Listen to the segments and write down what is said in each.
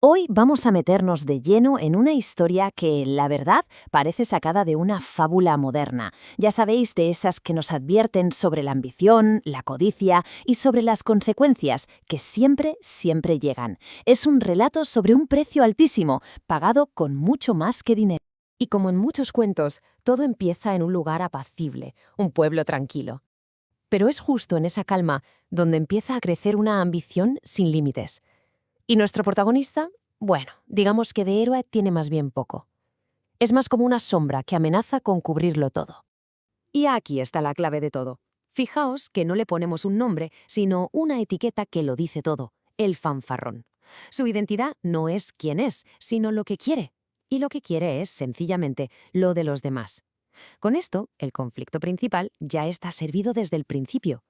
Hoy vamos a meternos de lleno en una historia que, la verdad, parece sacada de una fábula moderna. Ya sabéis, de esas que nos advierten sobre la ambición, la codicia y sobre las consecuencias que siempre llegan. Es un relato sobre un precio altísimo, pagado con mucho más que dinero. Y como en muchos cuentos, todo empieza en un lugar apacible, un pueblo tranquilo. Pero es justo en esa calma donde empieza a crecer una ambición sin límites. Y nuestro protagonista, bueno, digamos que de héroe tiene más bien poco. Es más como una sombra que amenaza con cubrirlo todo. Y aquí está la clave de todo. Fijaos que no le ponemos un nombre, sino una etiqueta que lo dice todo, el fanfarrón. Su identidad no es quién es, sino lo que quiere. Y lo que quiere es, sencillamente, lo de los demás. Con esto, el conflicto principal ya está servido desde el principio.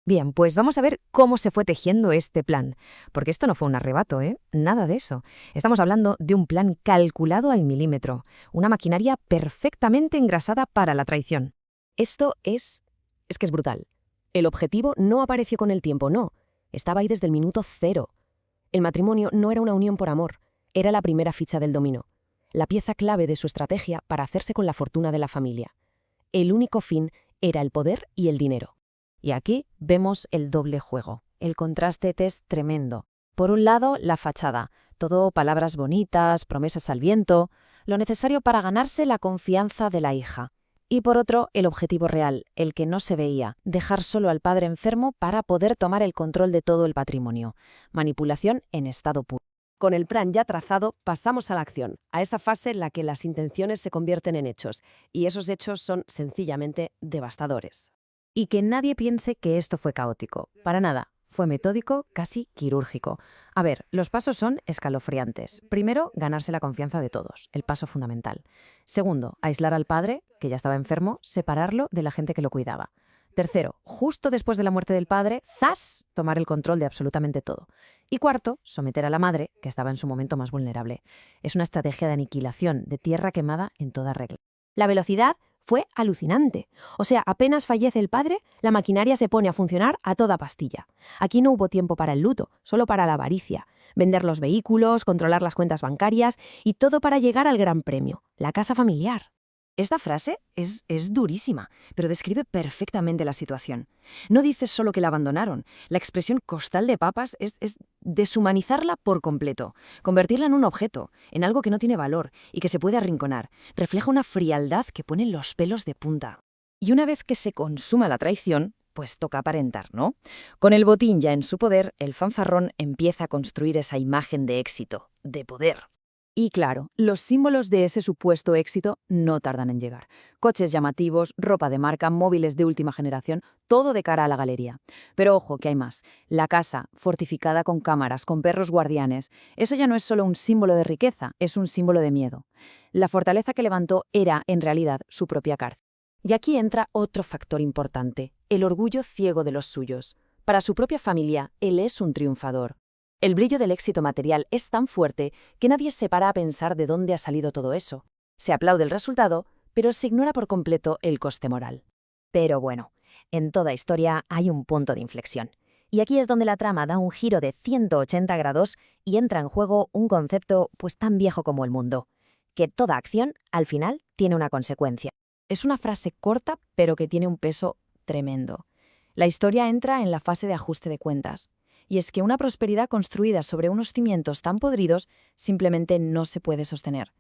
Bien, pues vamos a ver cómo se fue tejiendo este plan. Porque esto no fue un arrebato, ¿eh? Nada de eso. Estamos hablando de un plan calculado al milímetro, una maquinaria perfectamente engrasada para la traición. Esto es que es brutal. El objetivo no apareció con el tiempo, no. Estaba ahí desde el minuto cero. El matrimonio no era una unión por amor, era la primera ficha del dominó, la pieza clave de su estrategia para hacerse con la fortuna de la familia. El único fin era el poder y el dinero. Y aquí vemos el doble juego. El contraste es tremendo. Por un lado, la fachada. Todo palabras bonitas, promesas al viento, lo necesario para ganarse la confianza de la hija. Y por otro, el objetivo real, el que no se veía, dejar solo al padre enfermo para poder tomar el control de todo el patrimonio. Manipulación en estado puro. Con el plan ya trazado, pasamos a la acción, a esa fase en la que las intenciones se convierten en hechos, y esos hechos son sencillamente devastadores. Y que nadie piense que esto fue caótico. Para nada. Fue metódico, casi quirúrgico. A ver, los pasos son escalofriantes. Primero, ganarse la confianza de todos, el paso fundamental. Segundo, aislar al padre, que ya estaba enfermo, separarlo de la gente que lo cuidaba. Tercero, justo después de la muerte del padre, ¡zas!, tomar el control de absolutamente todo. Y cuarto, someter a la madre, que estaba en su momento más vulnerable. Es una estrategia de aniquilación, de tierra quemada en toda regla. La velocidad fue alucinante. O sea, apenas fallece el padre, la maquinaria se pone a funcionar a toda pastilla. Aquí no hubo tiempo para el luto, solo para la avaricia. Vender los vehículos, controlar las cuentas bancarias y todo para llegar al gran premio, la casa familiar. Esta frase es durísima, pero describe perfectamente la situación. No dices solo que la abandonaron. La expresión costal de papas es deshumanizarla por completo, convertirla en un objeto, en algo que no tiene valor y que se puede arrinconar. Refleja una frialdad que pone los pelos de punta. Y una vez que se consuma la traición, pues toca aparentar, ¿no? Con el botín ya en su poder, el fanfarrón empieza a construir esa imagen de éxito, de poder. Y claro, los símbolos de ese supuesto éxito no tardan en llegar. Coches llamativos, ropa de marca, móviles de última generación, todo de cara a la galería. Pero ojo, que hay más. La casa, fortificada con cámaras, con perros guardianes, eso ya no es solo un símbolo de riqueza, es un símbolo de miedo. La fortaleza que levantó era, en realidad, su propia cárcel. Y aquí entra otro factor importante, el orgullo ciego de los suyos. Para su propia familia, él es un triunfador. El brillo del éxito material es tan fuerte que nadie se para a pensar de dónde ha salido todo eso. Se aplaude el resultado, pero se ignora por completo el coste moral. Pero bueno, en toda historia hay un punto de inflexión. Y aquí es donde la trama da un giro de 180 grados y entra en juego un concepto pues tan viejo como el mundo, que toda acción, al final, tiene una consecuencia. Es una frase corta, pero que tiene un peso tremendo. La historia entra en la fase de ajuste de cuentas. Y es que una prosperidad construida sobre unos cimientos tan podridos simplemente no se puede sostener.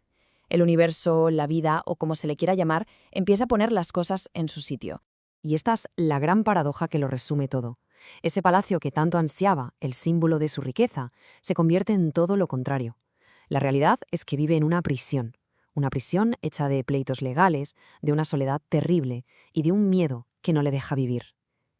El universo, la vida o como se le quiera llamar, empieza a poner las cosas en su sitio. Y esta es la gran paradoja que lo resume todo. Ese palacio que tanto ansiaba, el símbolo de su riqueza, se convierte en todo lo contrario. La realidad es que vive en una prisión hecha de pleitos legales, de una soledad terrible y de un miedo que no le deja vivir.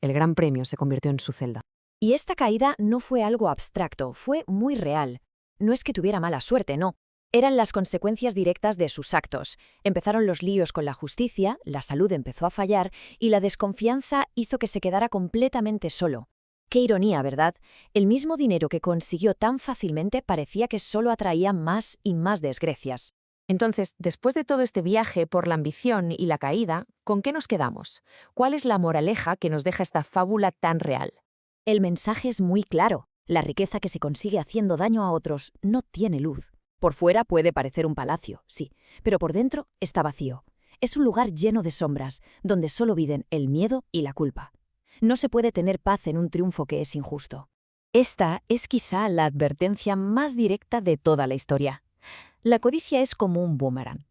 El gran premio se convirtió en su celda. Y esta caída no fue algo abstracto, fue muy real. No es que tuviera mala suerte, no. Eran las consecuencias directas de sus actos. Empezaron los líos con la justicia, la salud empezó a fallar y la desconfianza hizo que se quedara completamente solo. Qué ironía, ¿verdad? El mismo dinero que consiguió tan fácilmente parecía que solo atraía más y más desgracias. Entonces, después de todo este viaje por la ambición y la caída, ¿con qué nos quedamos? ¿Cuál es la moraleja que nos deja esta fábula tan real? El mensaje es muy claro. La riqueza que se consigue haciendo daño a otros no tiene luz. Por fuera puede parecer un palacio, sí, pero por dentro está vacío. Es un lugar lleno de sombras, donde solo viven el miedo y la culpa. No se puede tener paz en un triunfo que es injusto. Esta es quizá la advertencia más directa de toda la historia. La codicia es como un boomerang.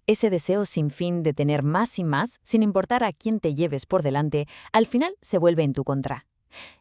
Ese deseo sin fin de tener más y más, sin importar a quién te lleves por delante, al final se vuelve en tu contra.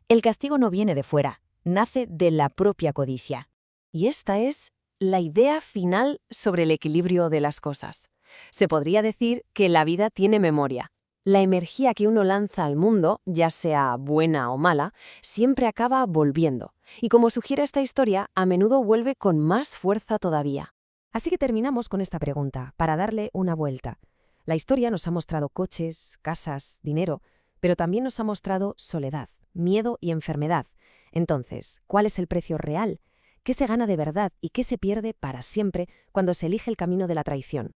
El castigo no viene de fuera, nace de la propia codicia. Y esta es la idea final sobre el equilibrio de las cosas. Se podría decir que la vida tiene memoria. La energía que uno lanza al mundo, ya sea buena o mala, siempre acaba volviendo. Y como sugiere esta historia, a menudo vuelve con más fuerza todavía. Así que terminamos con esta pregunta, para darle una vuelta. La historia nos ha mostrado coches, casas, dinero, pero también nos ha mostrado soledad, miedo y enfermedad. Entonces, ¿cuál es el precio real? ¿Qué se gana de verdad y qué se pierde para siempre cuando se elige el camino de la traición?